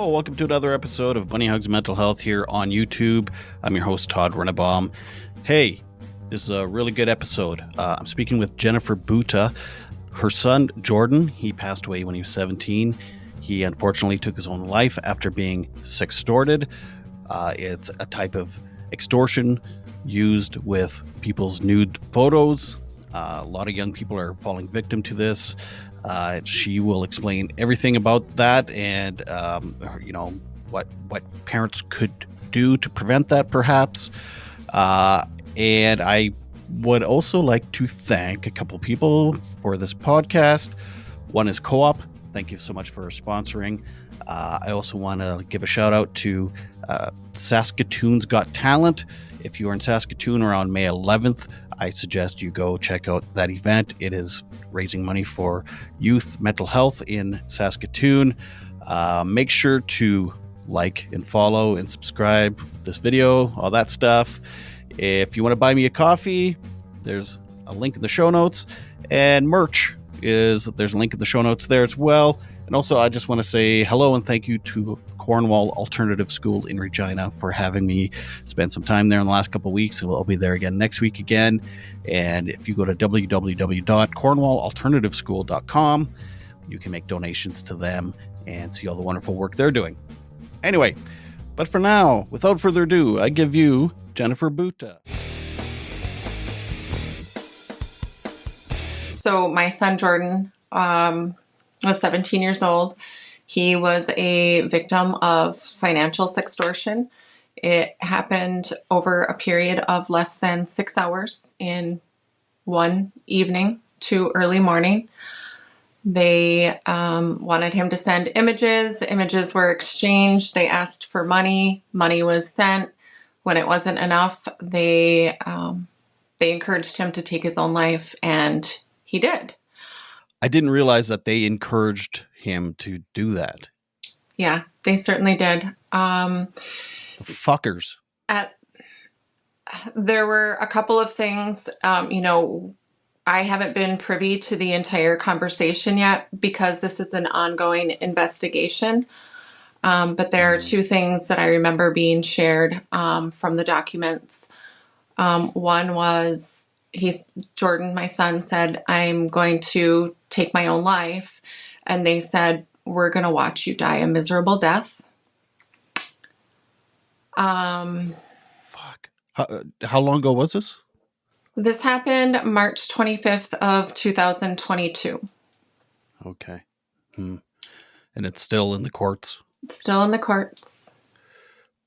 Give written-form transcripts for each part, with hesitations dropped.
Hello, welcome to another episode of Bunny Hugs Mental Health here on YouTube. I'm your host, Todd Rennebaum. Hey, this is a really good episode. I'm speaking with Jennifer Buta. Her son, Jordan, he passed away when he was 17. He unfortunately took his own life after being sextorted. It's a type of extortion used with people's nude photos. A lot of young people are falling victim to this. She will explain everything about that and, what parents could do to prevent that, perhaps. And I would also like to thank a couple people for this podcast. One is Co-op. Thank you so much for sponsoring. I also want to give a shout out to Saskatoon's Got Talent. If you are in Saskatoon around May 11th, I suggest you go check out that event. It is raising money for youth mental health in Saskatoon. Make sure to like and follow and subscribe this video, all that stuff. If you want to buy me a coffee, there's a link in the show notes, and there's a link in the show notes there as well. And also, I just want to say hello and thank you to Cornwall Alternative School in Regina for having me spend some time there in the last couple of weeks. I'll be there again next week again. And if you go to www.cornwallalternativeschool.com, you can make donations to them and see all the wonderful work they're doing. Anyway, but for now, without further ado, I give you Jennifer Buta. So my son, Jordan, was 17 years old. He was a victim of financial sextortion. It happened over a period of less than 6 hours in one evening to early morning. They wanted him to send images. Images were exchanged. They asked for money. Money was sent. When it wasn't enough, they encouraged him to take his own life, and he did. I didn't realize that they encouraged him to do that. Yeah, they certainly did. The fuckers. There were a couple of things, I haven't been privy to the entire conversation yet because this is an ongoing investigation. But there are two things that I remember being shared from the documents. One was Jordan, my son, said, "I'm going to take my own life." And they said, "We're going to watch you die a miserable death." Fuck. How long ago was this? This happened March 25th of 2022. Okay. And it's still in the courts. It's still in the courts.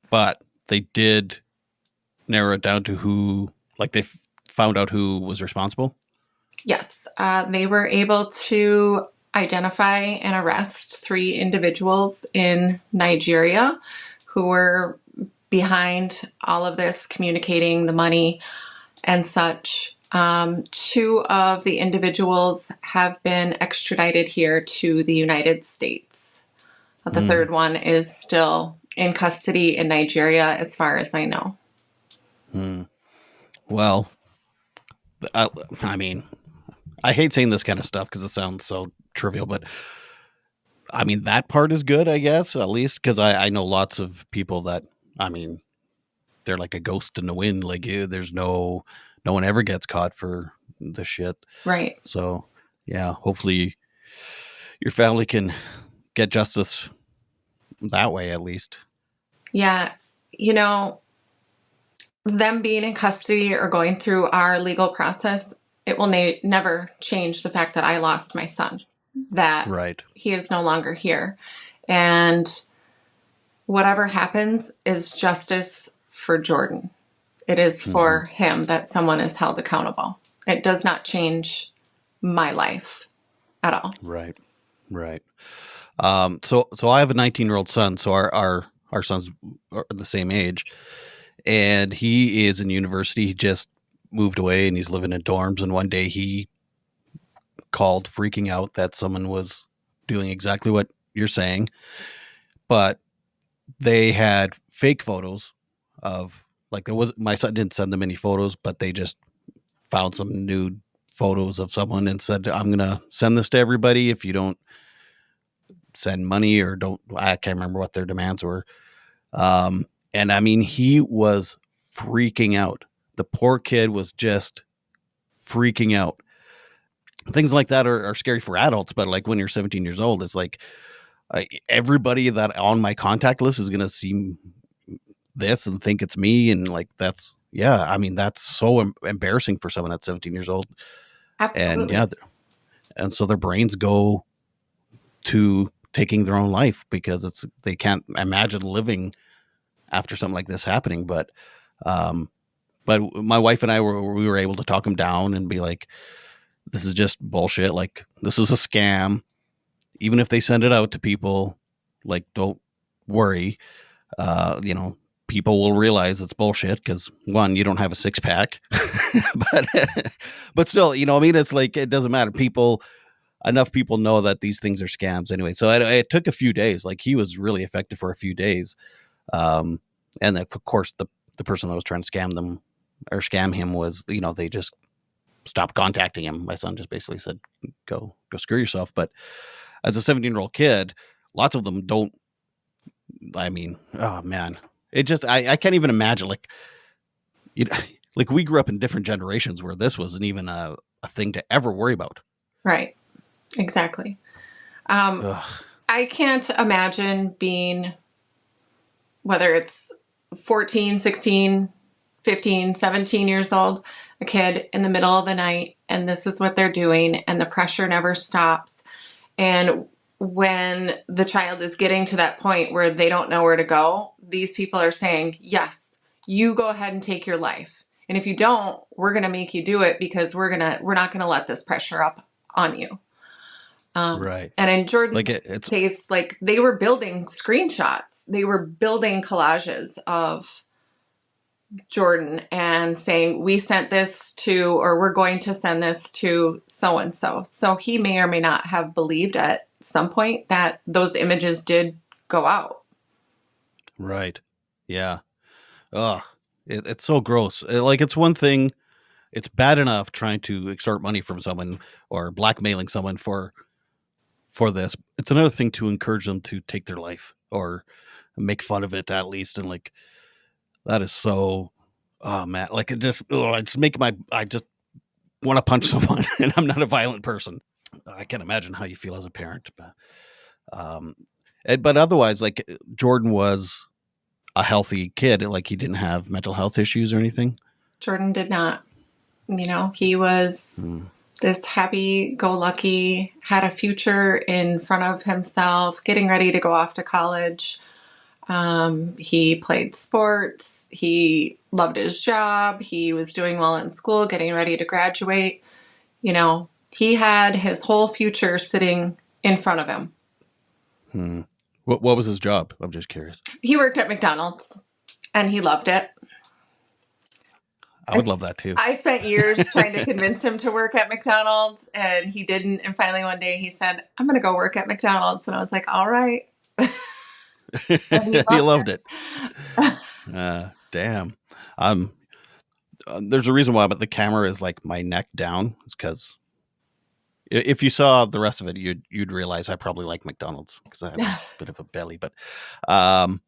But they did narrow it down to who, like they found out who was responsible? Yes. They were able to identify and arrest 3 individuals in Nigeria who were behind all of this, communicating the money and such. 2 of the individuals have been extradited here to the United States. The third one is still in custody in Nigeria, as far as I know. Well, I mean, I hate saying this kind of stuff because it sounds so trivial, but I mean, that part is good, I guess, at least because I know lots of people that, I mean, they're like a ghost in the wind. Like, there's no one ever gets caught for the shit. Right. So, yeah, hopefully your family can get justice that way, at least. Yeah. Them being in custody or going through our legal process, it will never change the fact that I lost my son, that Right. He is no longer here. And whatever happens is justice for Jordan. It is for him that someone is held accountable. It does not change my life at all. Right. So I have a 19-year-old son. So our sons are the same age, and he is in university. He just moved away and he's living in dorms. And one day he called freaking out that someone was doing exactly what you're saying, but they had fake photos of, like, my son didn't send them any photos, but they just found some nude photos of someone and said, "I'm going to send this to everybody. If you don't send money or don't. I can't remember what their demands were. And I mean, he was freaking out. The poor kid was just freaking out. Things like that are scary for adults, but like when you're 17 years old, it's like everybody that on my contact list is going to see this and think it's me. And like, I mean, that's so embarrassing for someone that's 17 years old. And Absolutely. yeah, and so their brains go to taking their own life because they can't imagine living after something like this happening. Um, but my wife and we were able to talk him down and be like, this is just bullshit. Like, this is a scam. Even if they send it out to people, like, don't worry. You know, people will realize it's bullshit because one, you don't have a six pack, but but still, you know, I mean, it's like it doesn't matter. Enough people know that these things are scams anyway. So it took a few days. Like he was really affected for a few days, and then of course the person that was trying to scam him was, you know, they just stopped contacting him. My son just basically said, go screw yourself. But as a 17-year-old kid, lots of them don't. I mean, oh man, it just I can't even imagine. Like, you know, like we grew up in different generations where this wasn't even a thing to ever worry about. Right. Exactly. Um, Ugh. I can't imagine being, whether it's 14, 16, 15, 17 years old, a kid in the middle of the night, and this is what they're doing, and the pressure never stops. And when the child is getting to that point where they don't know where to go, these people are saying, yes, you go ahead and take your life. And if you don't, we're going to make you do it because we're not going to let this pressure up on you. Right. And in Like Jordan's it's case, like they were building screenshots, they were building collages of Jordan and saying, we sent this to, or we're going to send this to so and so. So he may or may not have believed at some point that those images did go out. right. Yeah. Ugh. It's so gross. Like it's one thing. It's bad enough trying to extort money from someone or blackmailing someone for this. It's another thing to encourage them to take their life or make fun of it at least. And like that is so. Oh man, like it's making I just want to punch someone, and I'm not a violent person. I can't imagine how you feel as a parent, um, but otherwise, like Jordan was a healthy kid. Like he didn't have mental health issues or anything. Jordan did not. He was Mm. this happy go lucky, had a future in front of himself, getting ready to go off to college. He played sports. He loved his job. He was doing well in school, getting ready to graduate. He had his whole future sitting in front of him. Hmm. What was his job? I'm just curious. He worked at McDonald's and he loved it. I would love that too. I spent years trying to convince him to work at McDonald's and he didn't. And finally one day he said, I'm going to go work at McDonald's. And I was like, all right. And he He loved loved it. it. Damn. Um, there's a reason why, but the camera is like my neck down. It's because if you saw the rest of it, you'd realize I probably like McDonald's because I have a bit of a belly. But um,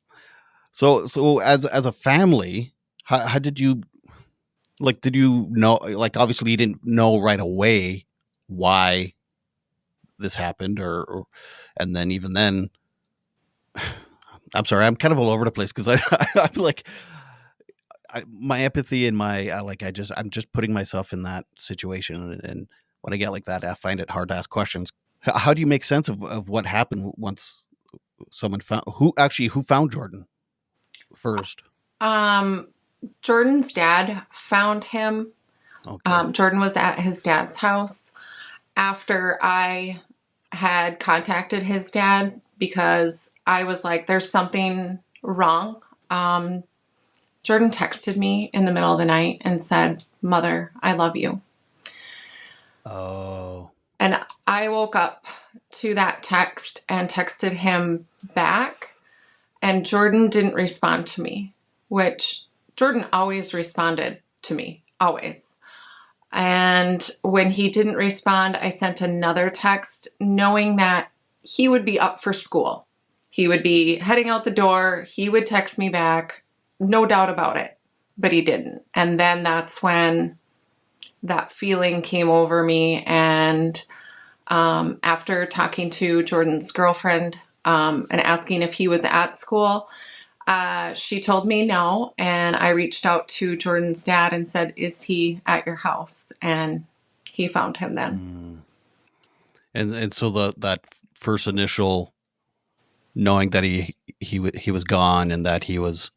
so as a family, how did you like? Did you know? Like, obviously, you didn't know right away why this happened, and then even then, I'm sorry, I'm kind of all over the place because I'm like. My empathy and my I'm just putting myself in that situation, and when I get like that, I find it hard to ask questions. How do you make sense of what happened once someone found who found Jordan first? um, Jordan's dad found him. Okay. Jordan was at his dad's house after I had contacted his dad because I was like, there's something wrong. Jordan texted me in the middle of the night and said, Mother, I love you. Oh. And I woke up to that text and texted him back, and Jordan didn't respond to me, which Jordan always responded to me, always. And when he didn't respond, I sent another text knowing that he would be up for school. He would be heading out the door. He would text me back, no doubt about it, but he didn't. And then that's when that feeling came over me. And after talking to Jordan's girlfriend and asking if he was at school, she told me no. And I reached out to Jordan's dad and said, "Is he at your house?" And he found him then. And so that first initial knowing that he was gone and that he was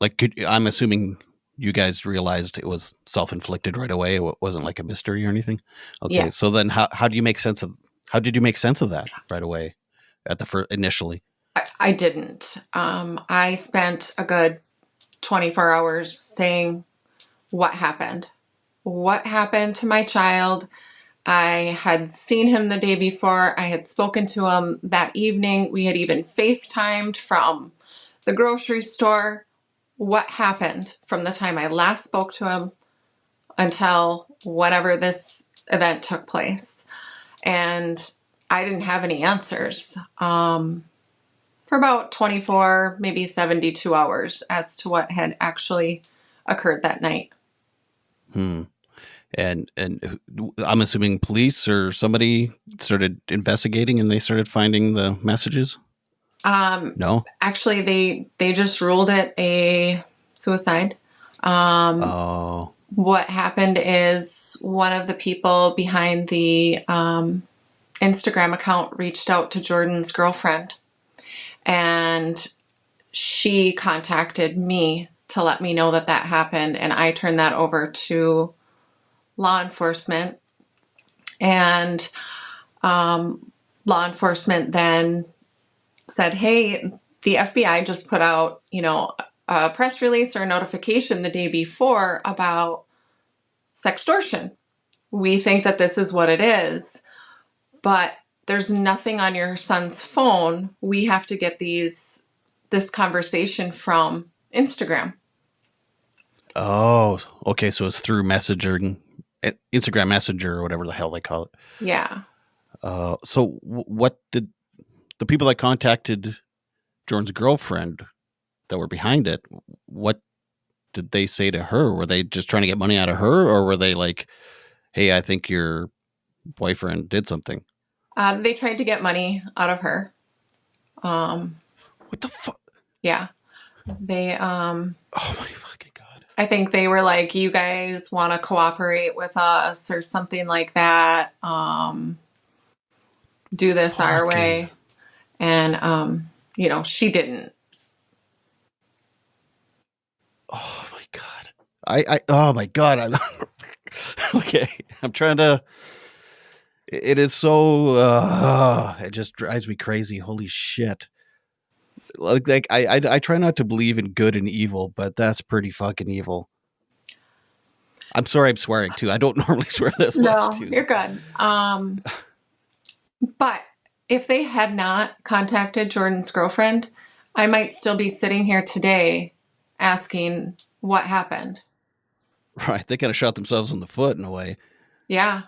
like, I'm assuming you guys realized it was self-inflicted right away. It wasn't like a mystery or anything. Okay, Yeah. so then how did you make sense of that right away at the first initially? I didn't. I spent a good 24 hours saying, what happened? What happened to my child? I had seen him the day before. I had spoken to him that evening. We had even FaceTimed from the grocery store. What happened from the time I last spoke to him until whenever this event took place? And I didn't have any answers for about 24, maybe 72 hours as to what had actually occurred that night. And I'm assuming police or somebody started investigating and they started finding the messages. No. Actually, they just ruled it a suicide. Oh. What happened is one of the people behind the Instagram account reached out to Jordan's girlfriend, and she contacted me to let me know that that happened, and I turned that over to law enforcement. And law enforcement then said, "Hey, the FBI just put out, a press release or a notification the day before about sextortion. We think that this is what it is, but there's nothing on your son's phone. We have to get this conversation from Instagram." Oh, okay. So it's through Instagram Messenger or whatever the hell they call it. Yeah. So what did the people that contacted Jordan's girlfriend that were behind it, what did they say to her? Were they just trying to get money out of her, or were they like, "Hey, I think your boyfriend did something"? They tried to get money out of her. What the fuck? Yeah. They, Oh my fucking God. I think they were like, "You guys want to cooperate with us," or something like that. Do this our way. And, she didn't. Oh my God. Oh my God. Okay. I'm trying to, it is so, it just drives me crazy. Holy shit. Like I try not to believe in good and evil, but that's pretty fucking evil. I'm sorry I'm swearing too. I don't normally swear this much No, too. you're good. But if they had not contacted Jordan's girlfriend, I might still be sitting here today asking what happened. Right. They kind of shot themselves in the foot in a way. Yeah.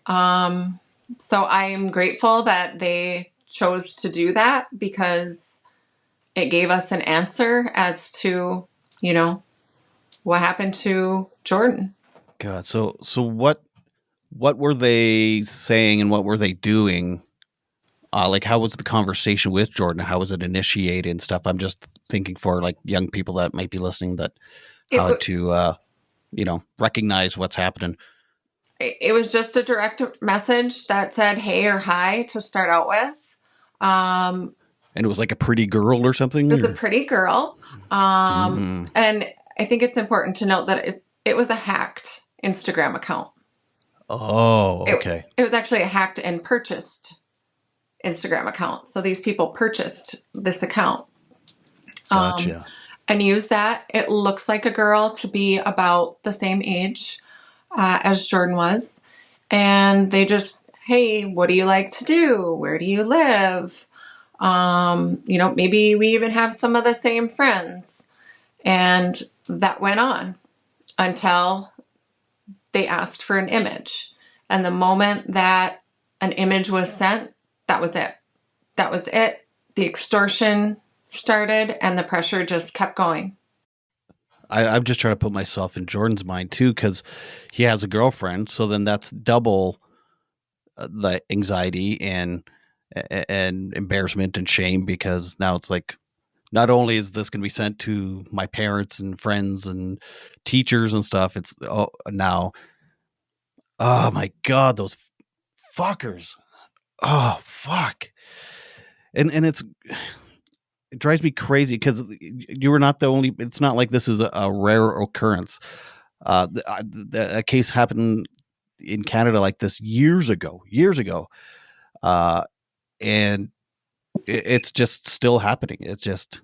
So I'm grateful that they chose to do that, because it gave us an answer as to, what happened to Jordan. God. So what were they saying and what were they doing? Like, how was the conversation with Jordan? How was it initiated and stuff? I'm just thinking for like young people that might be listening, that It, how to, recognize what's happening. it was just a direct message that said hey or hi to start out with. And it was like a pretty girl or something? It was a Or? pretty girl. Mm-hmm. And I think it's important to note that it was a hacked Instagram account. Oh, okay. It was actually a hacked and purchased Instagram account. So these people purchased this account. Gotcha. And used that. It looks like a girl to be about the same age as Jordan was. And they just, hey, what do you like to do? Where do you live? Maybe we even have some of the same friends. And that went on until they asked for an image. And the moment that an image was sent, that was it. that was it. The extortion started and the pressure just kept going. I'm just trying to put myself in Jordan's mind too, because he has a girlfriend. So then that's double the anxiety and embarrassment and shame, because now it's like, not only is this going to be sent to my parents and friends and teachers and stuff, it's now, oh my God, those fuckers. Oh, fuck. And it drives me crazy because you were not the only, it's not like this is a rare occurrence. A case happened in Canada like this years ago. Uh, and it's just still happening. It's just,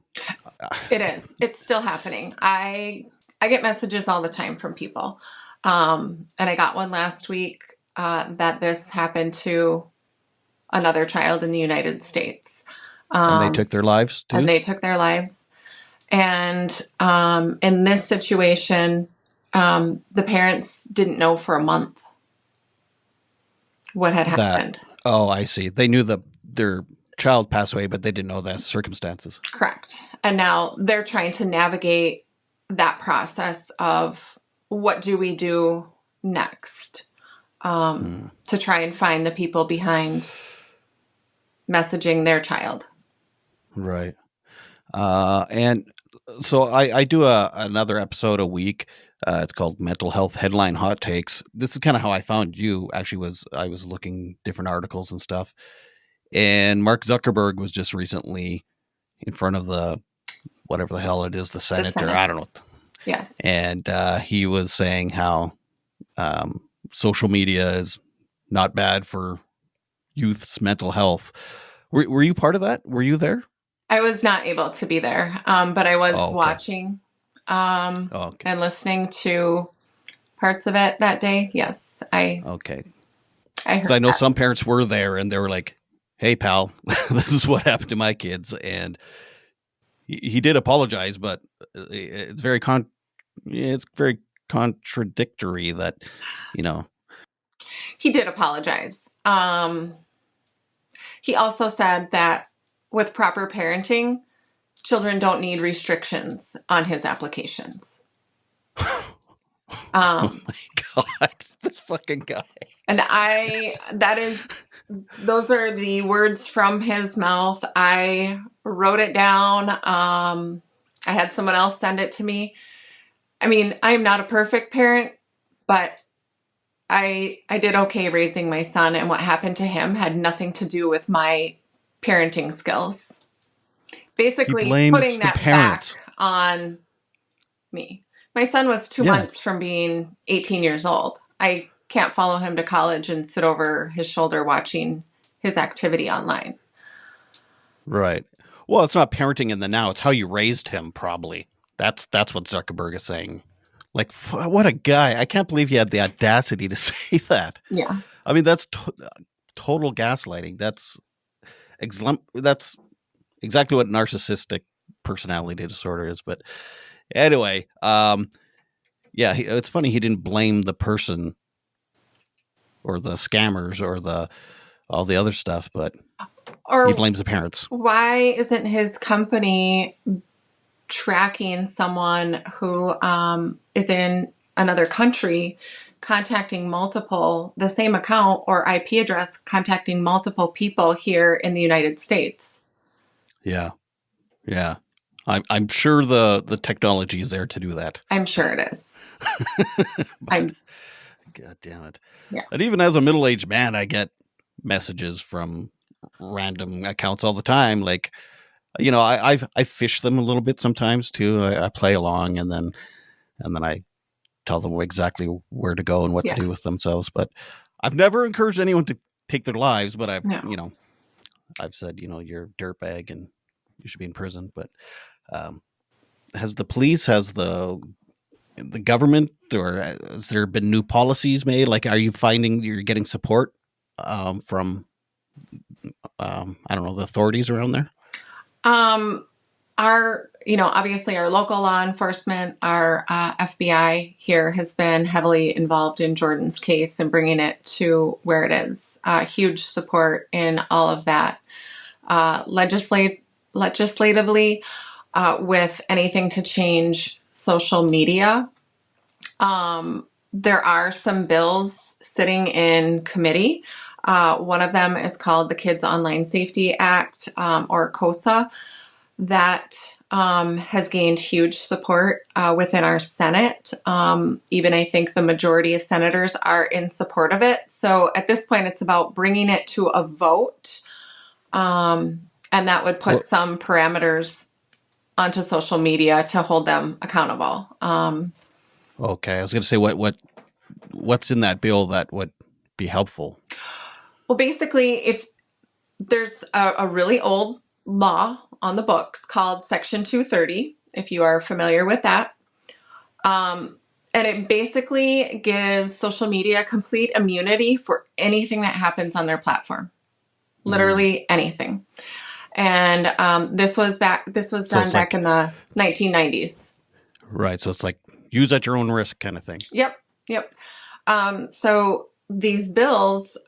It is. It's still happening. I get messages all the time from people. And I got one last week that this happened to another child in the United States. and they took their lives And too. they took their lives. And in this situation, the parents didn't know for a month what had That, happened. oh, I see. They knew their child passed away, but they didn't know the circumstances. Correct. And now they're trying to navigate that process of what do we do next, to try and find the people behind messaging their child. Right. And so I do another episode a week. It's called Mental Health Headline Hot Takes. This is kind of how I found you. Actually, was I was looking different articles and stuff, and Mark Zuckerberg was just recently in front of the whatever the hell it is, the Senate, or Senate. I don't know, Yes. and he was saying how social media is not bad for youth's mental health. Were you part of that? Were you there? I was not able to be there, but I was Oh, okay. watching Oh, okay. and listening to parts of it that day. Yes, I Okay. I Because I heard know that. some parents were there and they were like, "Hey, pal, this is what happened to my kids," and he did apologize, but it's it's very contradictory that, you know, He did apologize. He also said that with proper parenting, children don't need restrictions on his applications. oh Um, my God, this fucking guy. and those are the words from his mouth. I wrote it down. I had someone else send it to me. I mean, I am not a perfect parent, but I did okay raising my son, and what happened to him had nothing to do with my parenting skills. He Basically, putting blames the that back parents. on me. My son was two Yeah, months from being 18 years old. I can't follow him to college and sit over his shoulder watching his activity online. right. Well, it's not parenting in the now; it's how you raised him. Probably that's what Zuckerberg is saying. Like, what a guy! I can't believe he had the audacity to say that. Yeah. I mean, that's total gaslighting. That's exactly what narcissistic personality disorder is. But anyway, yeah, it's funny he didn't blame the person or the scammers or the all the other stuff, but he Or blames the parents. why isn't his company tracking someone who is in another country, contacting the same account or IP address, contacting multiple people here in the United States? Yeah, yeah. I'm sure the technology is there to do that. I'm sure it is. But I'm, God damn it! yeah, And even as a middle aged man, I get messages from random accounts all the time. Like, I fish them a little bit sometimes too. I play along, and then I tell them exactly where to go and what to yeah, do with themselves. But I've never encouraged anyone to take their lives. But no. I've said, you're a dirtbag and you should be in prison. But um, has the police, has the government, or has there been new policies made? Like, are you finding you're getting support from I don't know, the authorities around there? Um, obviously our local law enforcement, our FBI here has been heavily involved in Jordan's case and bringing it to where it is. Huge support in all of that. legislatively with anything to change social media. There are some bills sitting in committee. One of them is called the Kids Online Safety Act, or COSA, that has gained huge support within our Senate. Even I think the majority of senators are in support of it. So at this point, it's about bringing it to a vote. And that would put Well, some parameters onto social media to hold them accountable. okay, I was going to say what's in that bill that would be helpful. Well, basically, if there's a really old law on the books called Section 230, if you are familiar with that. And it basically gives social media complete immunity for anything that happens on their platform. Literally anything. And this was So done it's back like in the 1990s. right. So it's like use at your own risk kind of thing. Yep. So these bills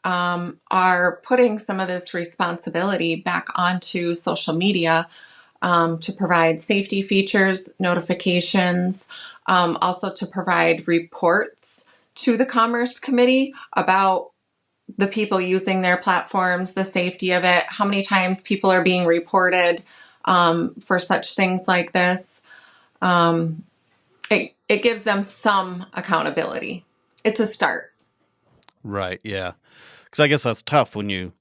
are putting some of this responsibility back onto social media to provide safety features, notifications, also to provide reports to the Commerce Committee about the people using their platforms, the safety of it, how many times people are being reported for such things like this. Um, it gives them some accountability. It's a start. Right. Yeah. Because I guess that's tough when you.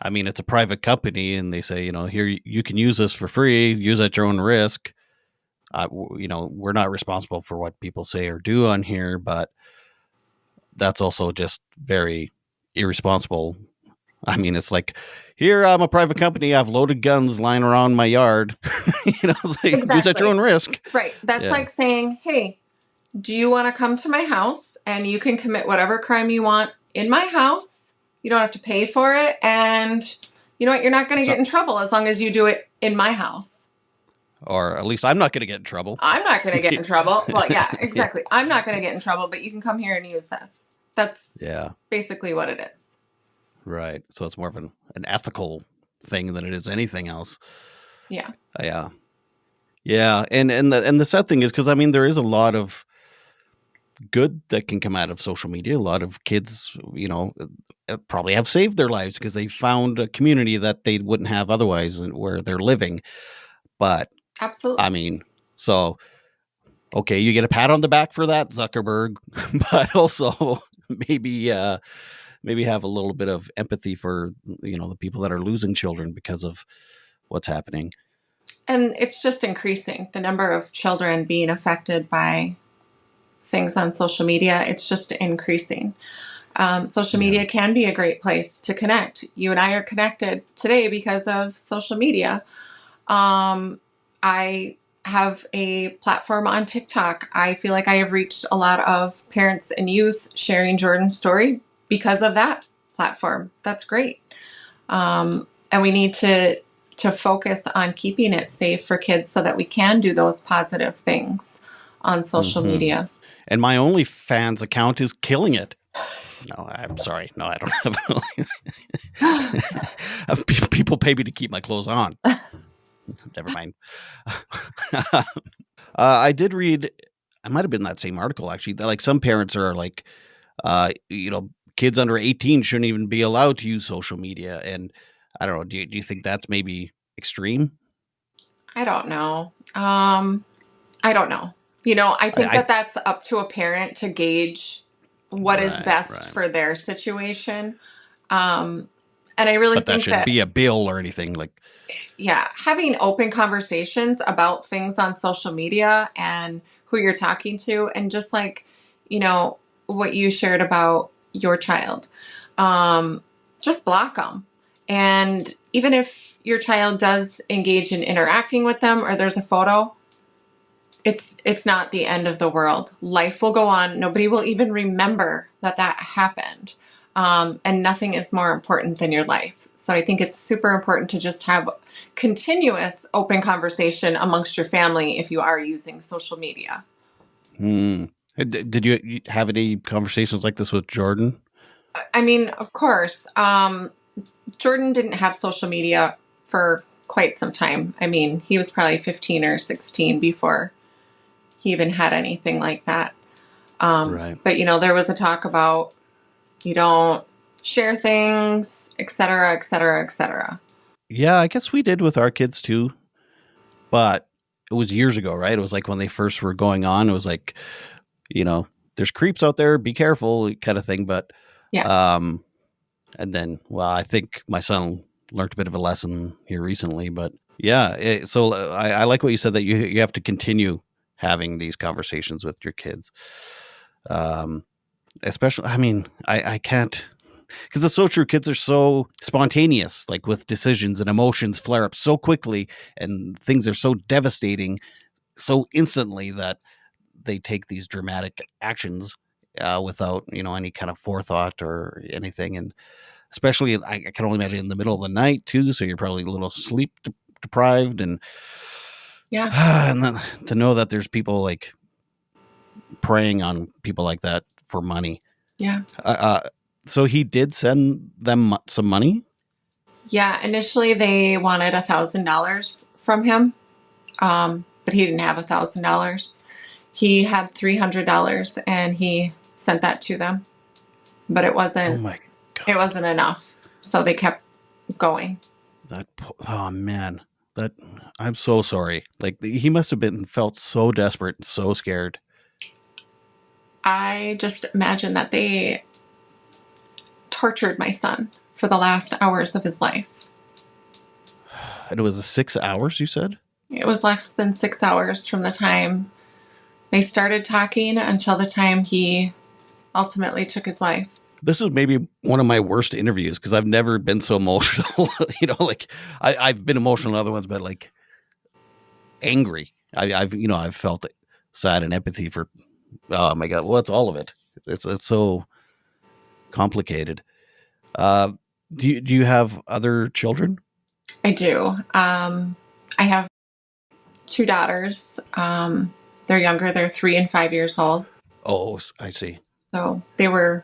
I mean, it's a private company, and they say, here you can use this for free, use at your own risk. We're not responsible for what people say or do on here, but that's also just very irresponsible. I mean, it's like, here I'm a private company. I have loaded guns lying around my yard. It's like, use at your own Exactly. risk. Right. That's Yeah. like saying, hey, do you want to come to my house and you can commit whatever crime you want in my house? You don't have to pay for it. And you know what? You're not going to It's get not, in trouble as long as you do it in my house. or at least I'm not going to get in trouble. I'm not going to get in trouble. Well, yeah, Yeah. exactly. I'm not going to get in trouble, but you can come here and use this. That's Yeah. basically what it is. Right. So it's more of an ethical thing than it is anything else. Yeah. Yeah. Yeah. And the sad thing is, because I mean, there is a lot of good that can come out of social media. A lot of kids, probably have saved their lives because they found a community that they wouldn't have otherwise where they're living. But I Absolutely. mean, so okay, you get a pat on the back for that, Zuckerberg, but also maybe maybe have a little bit of empathy for the people that are losing children because of what's happening. And it's just increasing the number of children being affected by things on social media. It's just increasing. Social Yeah. media can be a great place to connect. You and I are connected today because of social media. I have a platform on TikTok. I feel like I have reached a lot of parents and youth sharing Jordan's story because of that platform. That's great. And we need to focus on keeping it safe for kids so that we can do those positive things on social Hmm. media. And my OnlyFans account is killing it. No, I'm sorry. No, I don't have. People pay me to keep my clothes on. Never mind. I did read. I might have been that same article actually. That like some parents are like, kids under 18 shouldn't even be allowed to use social media. And I don't know. Do you think that's maybe extreme? I don't know. I don't know. I think I that that's up to a parent to gauge what is right, best right. for their situation. Um, and I really But that think shouldn't that, be a bill or anything like. yeah, having open conversations about things on social media and who you're talking to, and just like, you know, what you shared about your child, um, just block them. And even if your child does engage in interacting with them or there's a photo, it's not the end of the world. Life will go on. Nobody will even remember that that happened. And nothing is more important than your life. So I think it's super important to just have continuous open conversation amongst your family if you are using social media. Hmm. Did you have any conversations like this with Jordan? I mean, of course, Jordan didn't have social media for quite some time. I mean, he was probably 15 or 16 before he even had anything like that. Right. But, there was a talk about you don't share things, et cetera, et cetera, et cetera. Yeah, I guess we did with our kids too, but it was years ago, right? It was like when they first were going on. It was like, you know, there's creeps out there, be careful, kind of thing. But, Yeah. um, and then, well, I think my son learned a bit of a lesson here recently, but yeah. So I like what you said that you have to continue having these conversations with your kids. Um, Especially, I mean, I can't, because it's so true. Kids are so spontaneous, like with decisions, and emotions flare up so quickly, and things are so devastating so instantly that they take these dramatic actions without, any kind of forethought or anything. And especially, I can only imagine in the middle of the night too. So you're probably a little sleep deprived, and Yeah. and then to know that there's people like preying on people like that for money. Yeah. So he did send them some money. Yeah. Initially, they wanted $1,000 from him, but he didn't have $1,000. He had $300, and he sent that to them, but it Oh wasn't. my It god, wasn't enough, so they kept going. oh man, that I'm so sorry. Like he must have been felt so desperate and so scared. I just imagine that they tortured my son for the last hours of his life. And it was 6 hours, you said? It was less than 6 hours from the time they started talking until the time he ultimately took his life. This is maybe one of my worst interviews because I've never been so emotional. Like I've been emotional in other ones, but like angry. I've felt sad and empathy for. Oh my god, well, it's all of it. It's so complicated. Uh, do you have other children? I do. I have two daughters. They're younger. They're 3 and 5 years old. Oh, I see. So they were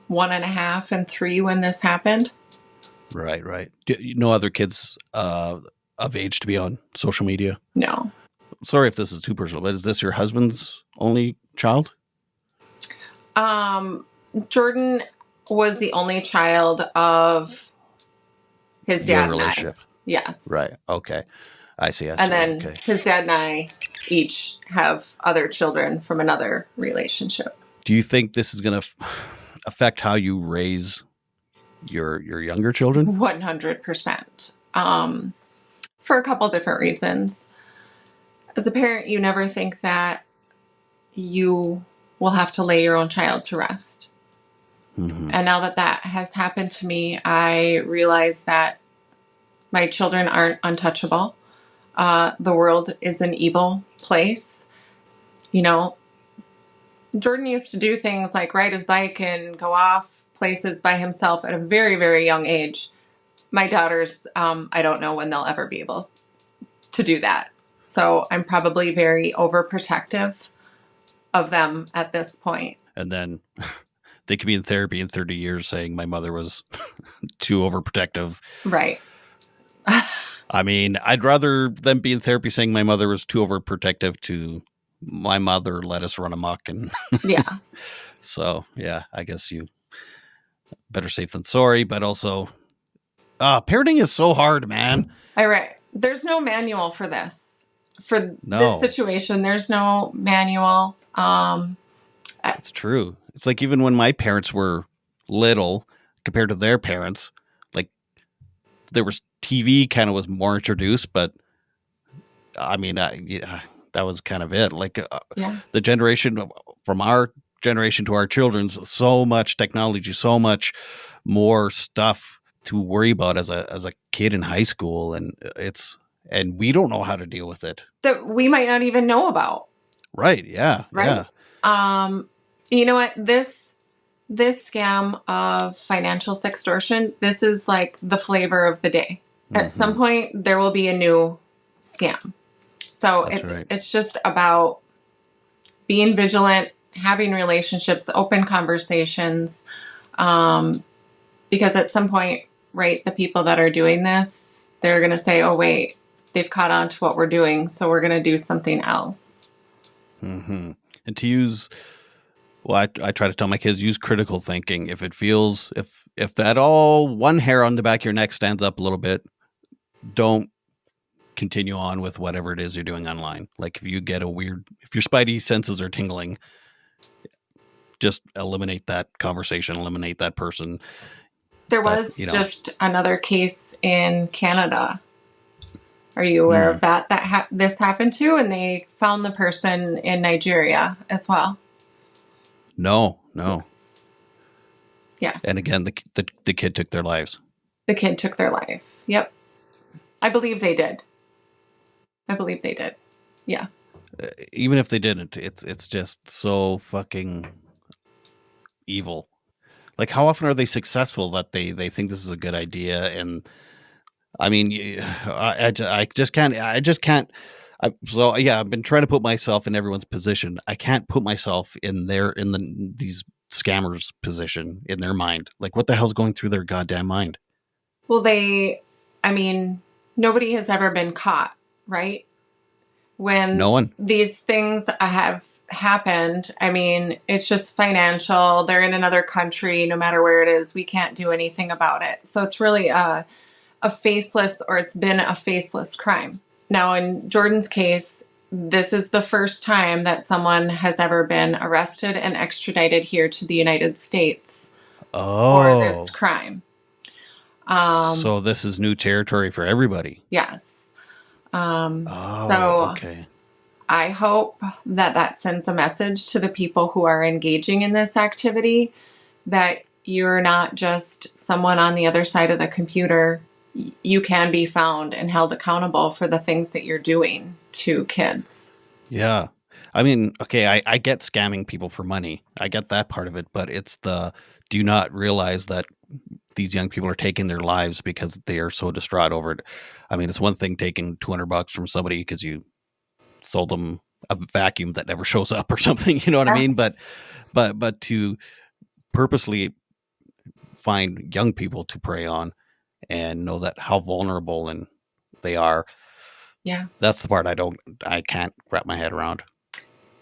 1.5 and 3 when this happened. Right, right. No other kids of age to be on social media? No. Sorry if this is too personal, but is this your husband's only child? Um, Jordan was the only child of his Your dad and I. relationship. Yes. Right. Okay. I see. I And see. then Okay. his dad and I each have other children from another relationship. Do you think this is going to affect how you raise your younger children? 100%. For a couple different reasons. As a parent, you never think that you will have to lay your own child to rest. Mm-hmm. And now that that has happened to me, I realize that my children aren't untouchable. The world is an evil place. You know, Jordan used to do things like ride his bike and go off places by himself at a very, very young age. My daughters, I don't know when they'll ever be able to do that. So I'm probably very overprotective of them at this point. And then they could be in therapy in 30 years saying my mother was too overprotective. Right. I mean, I'd rather them be in therapy saying my mother was too overprotective to my mother let us run amok. And Yeah. so, yeah, I guess you better safe than sorry. But also, parenting is so hard, man. All right. There's no manual for this. For this No, situation, there's no manual. it's true. It's like even when my parents were little compared to their parents, like there was TV kind of was more introduced, but I mean, yeah, that was kind of it. Like Yeah. the generation from our generation to our children's, so much technology, so much more stuff to worry about as a kid in high school, and we don't know how to deal with it. That we might not even know about. Right? Yeah. Right. Yeah. You know what? This scam of financial sextortion, this is like the flavor of the day. At some Hmm. point, there will be a new scam. So That's right. it's just about being vigilant, having relationships, open conversations, because at some point right? The people that are doing this, they're going to say, oh, wait, they've caught on to what we're doing, so we're going to do something else. Mm-hmm. And to use, well, I try to tell my kids, use critical thinking. If it feels, if that all one hair on the back of your neck stands up a little bit, don't continue on with whatever it is you're doing online. Like if you get if your spidey senses are tingling, just eliminate that conversation, eliminate that person. There But, was just another case in Canada. Are you aware of that? This happened to, and they found the person in Nigeria as well. No. Yes. And again, the kid took their lives. The kid took their life. Yep. I believe they did. Yeah. Even if they didn't, it's just so fucking evil. Like, how often are they successful that they think this is a good idea? And I mean, I just can't. So yeah, I've been trying to put myself in everyone's position. I can't put myself in these scammers' position in their mind. Like, what the hell's going through their goddamn mind? Well, nobody has ever been caught, right? No When one. these things have happened, I mean, it's just financial. They're in another country. No matter where it is, we can't do anything about it. So it's really it's been a faceless crime. Now, in Jordan's case, this is the first time that someone has ever been arrested and extradited here to the United States for this crime. So this is new territory for everybody. Yes. Okay. I hope that sends a message to the people who are engaging in this activity that you're not just someone on the other side of the computer. You can be found and held accountable for the things that you're doing to kids. Yeah. I mean, okay, I get scamming people for money. I get that part of it, but it's do you not realize that these young people are taking their lives because they are so distraught over it? I mean, it's one thing taking $200 from somebody because you sold them a vacuum that never shows up or something, you know what I mean? But to purposely find young people to prey on and know that how vulnerable and they are. Yeah. That's the part I can't wrap my head around.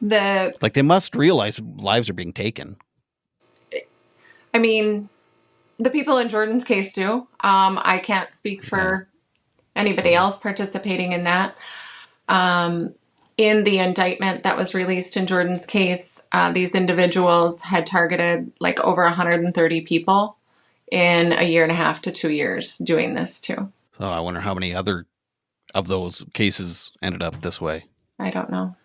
Like they must realize lives are being taken. I mean, the people in Jordan's case do. I can't speak for anybody else participating in that. In the indictment that was released in Jordan's case, these individuals had targeted like over 130 people in a year and a half to 2 years doing this too. So I wonder how many other of those cases ended up this way. I don't know.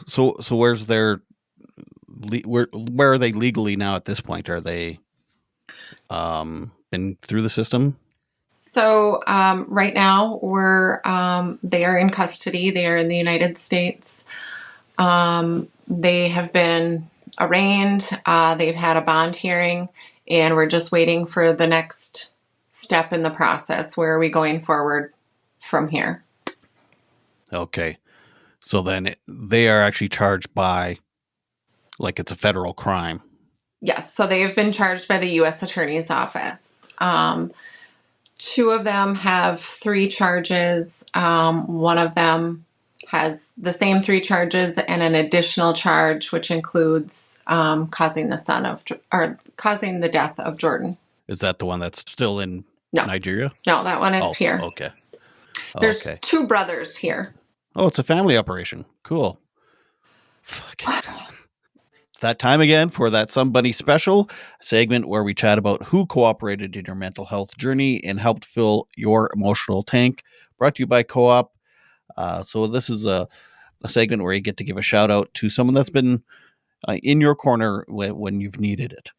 So where's where are they legally now at this point? Are they been through the system? So right now they are in custody. They are in the United States. They have been arraigned. They've had a bond hearing, and we're just waiting for the next step in the process. Where are we going forward from here? Okay. So then they are actually charged by, like, it's a federal crime. Yes. So they have been charged by the U.S. Attorney's Office. Two of them have 3 charges. One of them has the same 3 charges and an additional charge, which includes causing causing the death of Jordan. Is that the one that's still in Nigeria? No, that one is here. Okay. There's 2 brothers here. Oh, it's a family operation. Cool. Fuck. It's that time again for that Somebody Special segment where we chat about who cooperated in your mental health journey and helped fill your emotional tank. Brought to you by Co-op. So this is a segment where you get to give a shout out to someone that's been in your corner when you've needed it.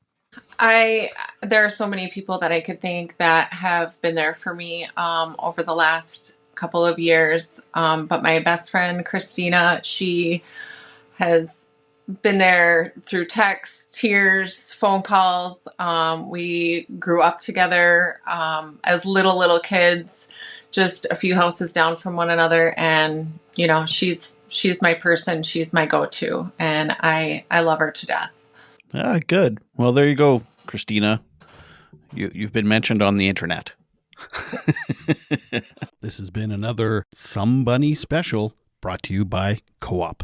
There are so many people that I could thank that have been there for me over the last couple of years. But my best friend, Christina, she has been there through texts, tears, phone calls. We grew up together as little kids, just a few houses down from one another. And, you know, she's my person. She's my go-to. And I love her to death. Ah, good. Well, there you go, Christina. You've been mentioned on the internet. This has been another Some Bunny special brought to you by Co-op.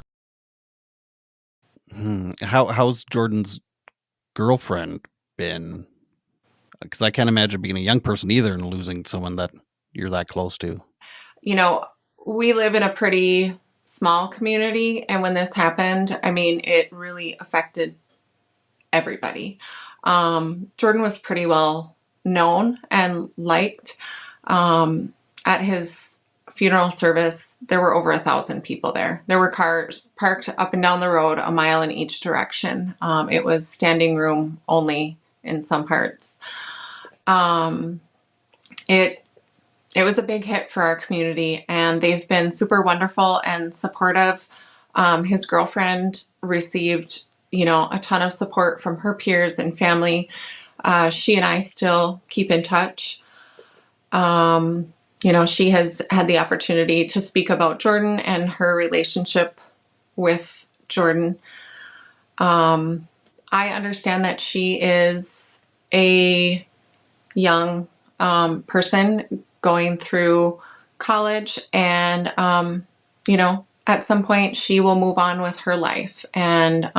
How's Jordan's girlfriend been? Because I can't imagine being a young person either and losing someone that you're that close to. You know, we live in a pretty small community, and when this happened, I mean, it really affected everybody. Jordan was pretty well known and liked. At his funeral service, there were over 1,000 people there. There were cars parked up and down the road a mile in each direction. It was standing room only in some parts. It it was a big hit for our community, and they've been super wonderful and supportive. His girlfriend received, a ton of support from her peers and family. She and I still keep in touch. She has had the opportunity to speak about Jordan and her relationship with Jordan. I understand that she is a young person going through college, and at some point she will move on with her life, and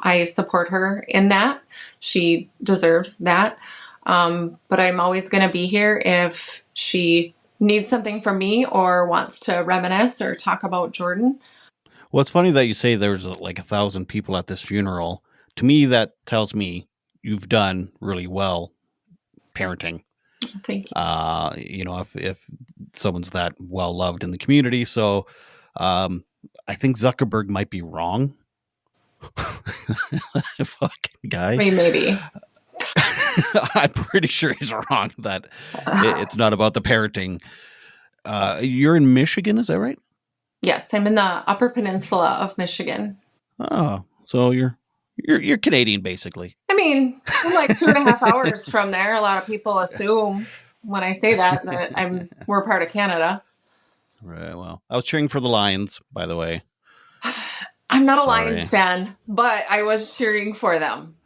I support her in that. She deserves that. But I'm always going to be here if she needs something from me or wants to reminisce or talk about Jordan. Well, it's funny that you say there's like 1,000 people at this funeral. To me, that tells me you've done really well parenting. Thank you. If someone's that well loved in the community. So I think Zuckerberg might be wrong. Fucking guy. I mean, maybe. I'm pretty sure he's wrong that it's not about the parenting. You're in Michigan, is that right? Yes, I'm in the Upper Peninsula of Michigan. Oh, so you're Canadian, basically. I mean, I'm like 2.5 hours from there. A lot of people assume when I say that we're part of Canada. Right. Well, I was cheering for the Lions, by the way. I'm not Sorry. a Lions fan, but I was cheering for them.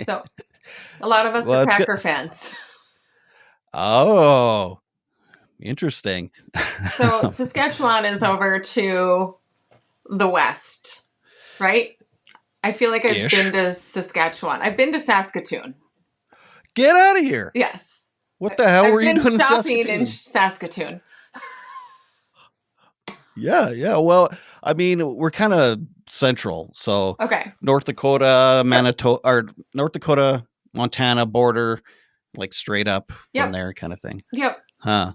So a lot of us are Packer fans. Oh, interesting. So Saskatchewan is over to the west, right? I feel like I've been to Saskatchewan. I've been to Saskatoon. Get out of here. Yes. What the hell were you doing in Saskatoon? In Saskatoon. Yeah. Well, I mean, we're kind of central. So okay. North Dakota, Manitoba, or North Dakota, Montana border, like straight up from there kind of thing. Yep. Huh.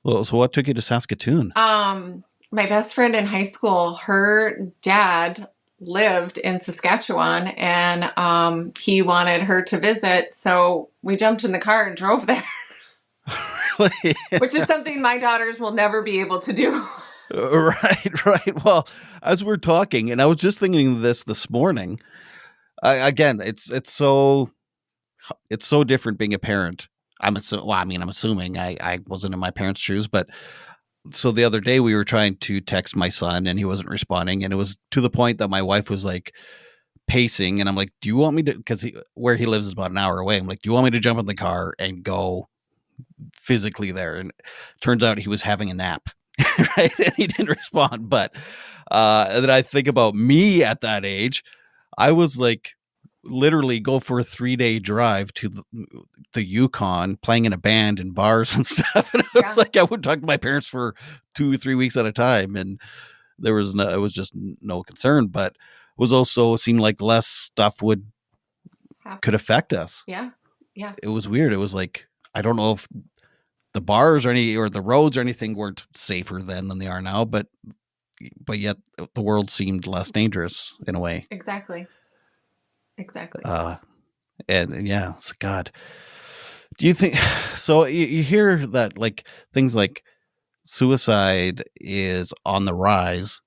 Well, so what took you to Saskatoon? My best friend in high school, her dad lived in Saskatchewan, and he wanted her to visit, so we jumped in the car and drove there. Really? Which is something my daughters will never be able to do. Right. Well, as we're talking, and I was just thinking this morning. Again, it's so different being a parent. I'm assuming I wasn't in my parents' shoes, but so the other day we were trying to text my son and he wasn't responding, and it was to the point that my wife was like pacing, and I'm like, "Do you want me to?" Because where he lives is about an hour away. I'm like, "Do you want me to jump in the car and go physically there?" And turns out he was having a nap. Right, and he didn't respond. But then I think about me at that age. I was like, literally go for a 3-day drive to the Yukon, playing in a band and bars and stuff. And it was like I would talk to my parents for 2-3 weeks at a time, and it was just no concern. But it was also seemed like less stuff could affect us. Yeah. It was weird. It was like, I don't know if the bars or the roads or anything weren't safer then than they are now, but yet the world seemed less dangerous in a way. Exactly. And yeah, it's God. Do you think so? You hear that like things like suicide is on the rise.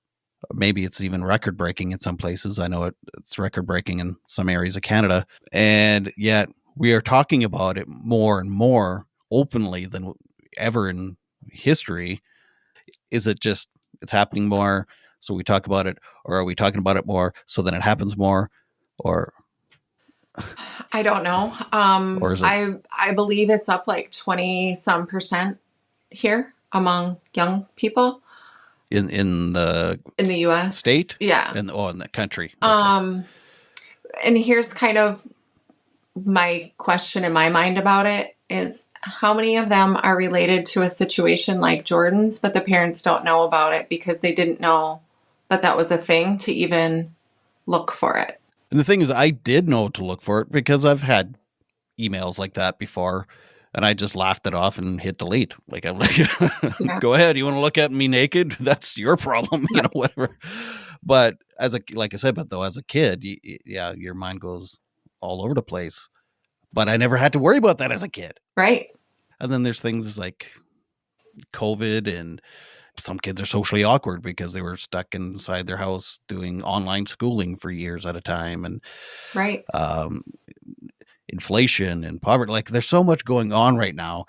Maybe it's even record breaking in some places. I know it's record breaking in some areas of Canada, and yet we are talking about it more and more openly than ever in history. Is it just it's happening more, so we talk about it, or are we talking about it more so then it happens more, or I don't know. Or is it I believe it's up like 20 some percent here among young people in the in the US. state? Yeah. And in the country. Okay. Um, and here's kind of my question in my mind about it is how many of them are related to a situation like Jordan's, but the parents don't know about it because they didn't know that that was a thing to even look for it. And the thing is, I did know to look for it because I've had emails like that before, and I just laughed it off and hit delete. Like I'm like, Yeah. go ahead. You want to look at me naked? That's your problem. Right. Whatever. But like I said, but though as a kid, yeah, your mind goes all over the place. But I never had to worry about that as a kid. Right. And then there's things like COVID, and some kids are socially awkward because they were stuck inside their house doing online schooling for years at a time, and Right. um, inflation and poverty. Like there's so much going on right now,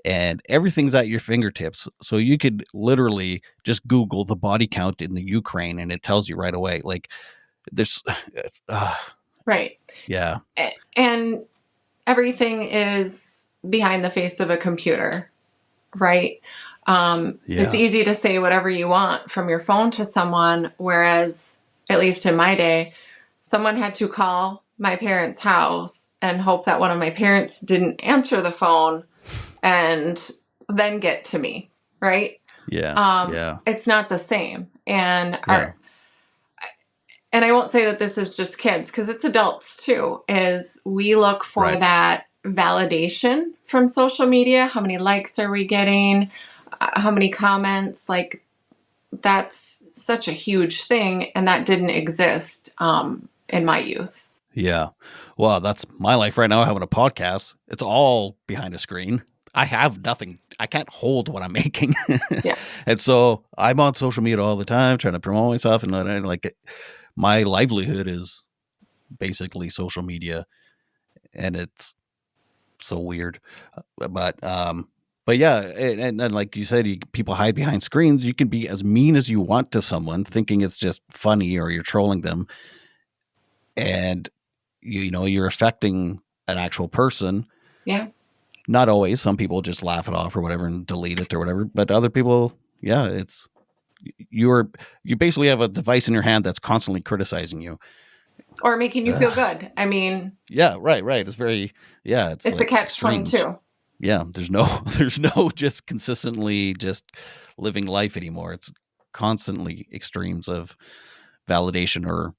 and everything's at your fingertips. So you could literally just Google the body count in the Ukraine, and it tells you right away. Like there's, Right. yeah, And everything is behind the face of a computer, right? It's yeah, easy to say whatever you want from your phone to someone, whereas, at least in my day, someone had to call my parents' house and hope that one of my parents didn't answer the phone and then get to me, right? yeah, yeah, It's not the same. yeah, And I won't say that this is just kids because it's adults too, is we look for right, that validation from social media. How many likes are we getting? How many comments? Like that's such a huge thing. And that didn't exist in my youth. yeah. Well, that's my life right now. Having a podcast, it's all behind a screen. I have nothing. I can't hold what I'm making, Yeah. and so I'm on social media all the time trying to promote myself, and like my livelihood is basically social media, and it's so weird. But but yeah, and like you said, people hide behind screens. You can be as mean as you want to someone, thinking it's just funny or you're trolling them, and you know you're affecting an actual person. Yeah. Not always. Some people just laugh it off or whatever and delete it or whatever. But other people, yeah, it's you basically have a device in your hand that's constantly criticizing you. Or making you feel Ugh. good. I mean, Yeah, right. It's very it's it's a like catch extremes. 22. Yeah, there's no there's no just consistently just living life anymore. It's constantly extremes of validation or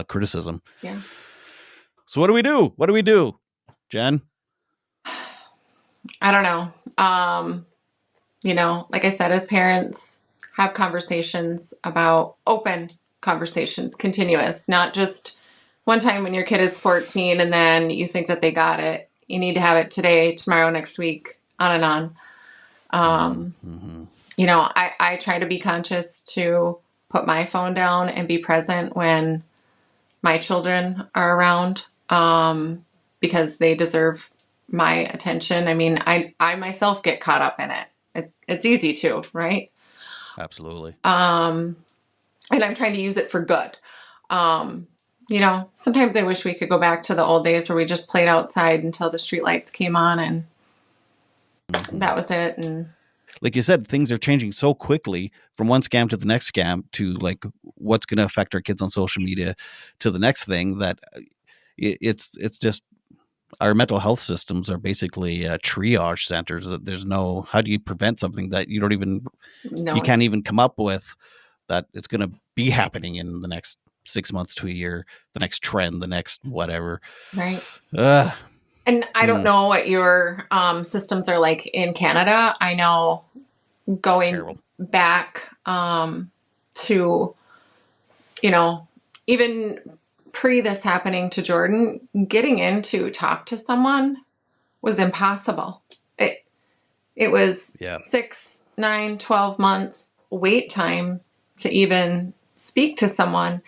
criticism. Yeah. So what do we do? What do we do, Jen? I don't know. Like I said, as parents, have conversations about open conversations, continuous, not just one time when your kid is 14 and then you think that they got it. You need to have it today, tomorrow, next week, on and on. Mm-hmm. I try to be conscious to put my phone down and be present when my children are around because they deserve my attention. I mean, I myself get caught up in it. It's easy to, right? Absolutely. And I'm trying to use it for good. Sometimes I wish we could go back to the old days where we just played outside until the streetlights came on and Mm-hmm. that was it. And Like you said, things are changing so quickly from one scam to the next scam to like what's going to affect our kids on social media to the next thing that it's just our mental health systems are basically triage centers. There's no how do you prevent something that you no, can't even come up with that it's going to be happening in the next 6 months to a year, the next trend, the next whatever. right. Uh, And I don't hmm, know what your systems are like in Canada. I know going terrible. back to, you know, even pre this happening to Jordan, getting in to talk to someone was impossible. It was Yeah. 6, 9, 12 months wait time to even speak to someone.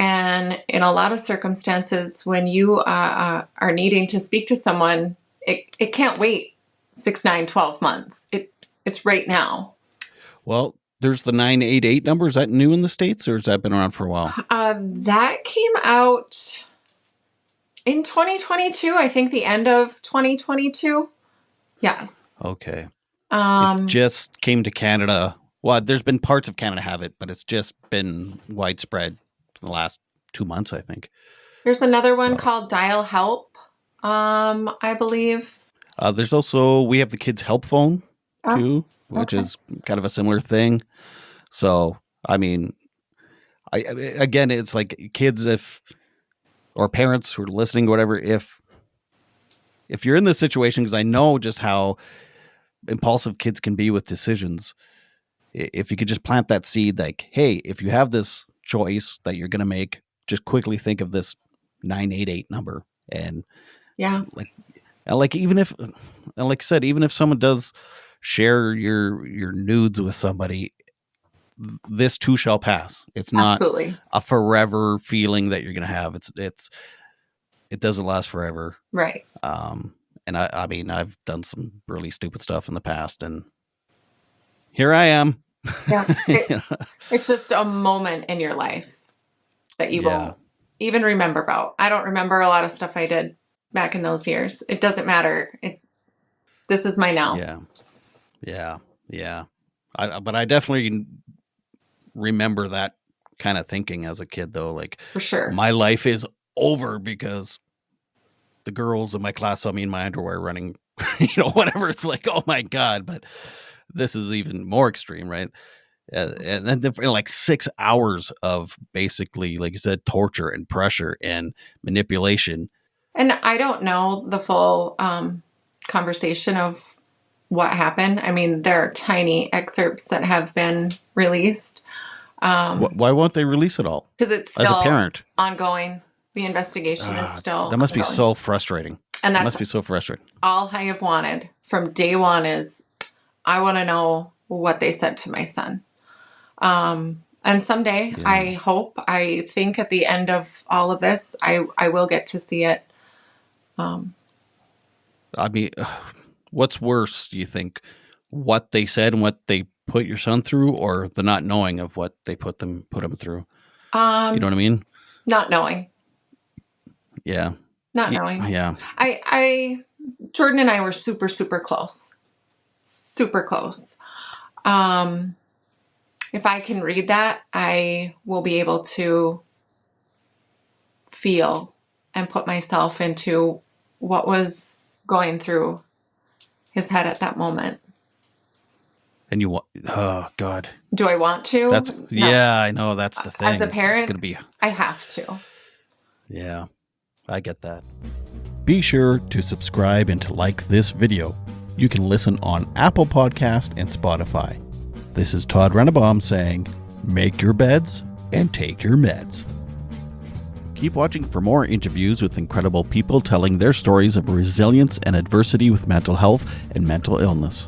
And in a lot of circumstances, when you are needing to speak to someone, it can't wait 6, 9, 12 months. It's right now. Well, there's the 988 number. Is that new in the States or has that been around for a while? That came out In 2022, I think the end of 2022. Yes. Okay. It just came to Canada. Well, there's been parts of Canada have it, but it's just been widespread for the last 2 months, I think. There's another one So. called Dial Help, I believe. There's also, we have the kids' help phone too, Oh, which okay. is kind of a similar thing. So, I mean, again, it's like kids, or parents who are listening, whatever, if you're in this situation, because I know just how impulsive kids can be with decisions, if you could just plant that seed, like, hey, if you have this choice that you're going to make, just quickly think of this 988 number. And Yeah, like, even if, and like I said, even if someone does share your nudes with somebody, this too shall pass. It's not absolutely. a forever feeling that you're going to have. It doesn't last forever. Right. And I mean, I've done some really stupid stuff in the past, and here I am. Yeah. It's just a moment in your life that you Yeah. won't even remember about. I don't remember a lot of stuff I did back in those years. It doesn't matter. This is my now. Yeah. But I definitely remember that kind of thinking as a kid, though. Like, For sure. my life is over because the girls in my class saw me in my underwear running, whatever. It's like, oh my God. But this is even more extreme, right? And then for like 6 hours of basically, like you said, torture and pressure and manipulation. And I don't know the full conversation of what happened. I mean, there are tiny excerpts that have been released. Why won't they release it all? Because it's As a still parent, ongoing. The investigation is still that must be ongoing. so frustrating. And That that's must be so frustrating. all I have wanted from day one is I want to know what they said to my son. And someday, Yeah. I think at the end of all of this, I will get to see it. I mean, what's worse, do you think? What they said and what they put your son through, or the not knowing of what they put him through? You know what I mean? Not knowing, Yeah. not knowing. Yeah. Jordan and I were super, super close, super close. If I can read that, I will be able to feel and put myself into what was going through his head at that moment. And you want, oh God. Do I want to? That's, No. yeah, I know. That's the thing. As a parent, it's going to be, I have to. yeah, I get that. Be sure to subscribe and to like this video. You can listen on Apple Podcast and Spotify. This is Todd Rennebaum saying, make your beds and take your meds. Keep watching for more interviews with incredible people telling their stories of resilience and adversity with mental health and mental illness.